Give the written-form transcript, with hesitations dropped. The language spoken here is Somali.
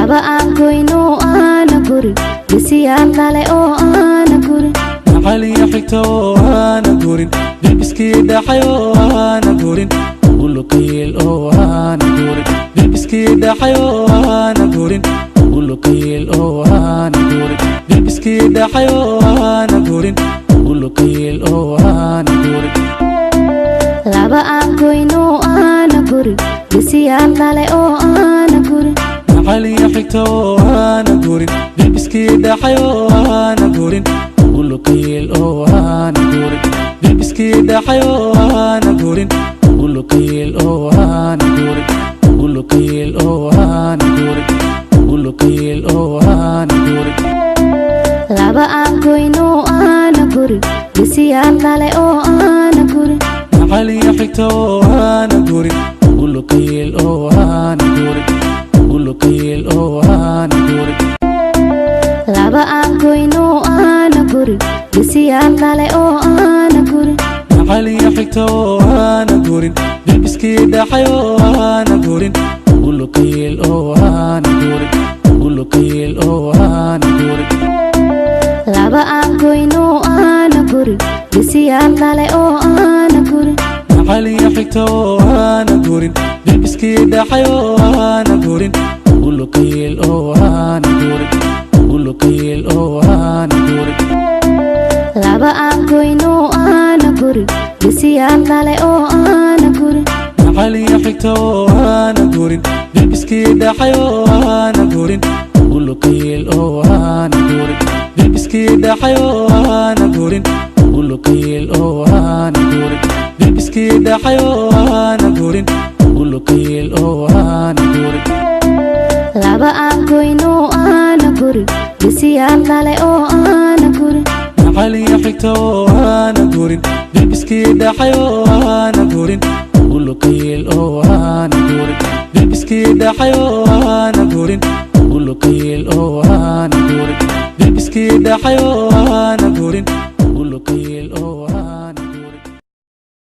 laba aan goyno aana gurin bisiyaal dhalay oo aana gurin maxaliya xigta oo aana gurin dilbiskii dhaxay oo aana gurin ulukayeel oo aana gurin dilbiskii dhaxay oo aana gurin ulukayeel oo aana gurin dilbiskii dhaxay oo aana gurin ulukayeel oo aana gurin laba aan goyno aana gurin bisiyaal dhalay oo aana gurin maxaliya xigta oo aana gurin dilbiskii dhaxay oo aana gurin ulukayeel oo aana gurin dilbiskii dhaxay oo aana gurin ulukayeel oo aana gurin ulukayeel oo aana gurin ulukayeel oo aana gurin laba aan goyno aana gurin bisiyaal dhalay oo aana gurin maxaliya xigta oo aana gurin ulukayeel oo aana gurin ulukayeel oo aana gurin laba aan goyno aana gurin bisiyaal dhalay oo aana gurin maxaliya xigta oo aana gurin dilbiskii dhaxay oo aana gurin ulukayeel oo aana gurin ulukayeel oo aana gurin laba aan goyno aana gurin bisiyaal dhalay oo aana gurin maxaliya xigta oo aana gurin dilbiskii dhaxay oo aana gurin ulukayeel oo aana gurin ulukayeel oo aana gurin laba aan goyno aana gurin bisiyaal dhalay oo aana gurin maxaliya xigta oo aana gurin dilbiskii dhaxay oo aana gurin ulukayeel oo aana gurin dilbiskii dhaxay oo aana gurin ulukayeel oo aana gurin dilbiskii dhaxay oo aana gurin ulukayeel oo aana gurin laba aan goyno aana gurin bisiyaal dhalay oo aana gurin maxaliya xigta oo aana gurin dilbiskii dhaxay oo aana gurin ulukayeel oo aana gurin dilbiskii dhaxay oo aana gurin ulukayeel oo aana gurin dilbiskii dhaxay oo aana gurin ulukayeel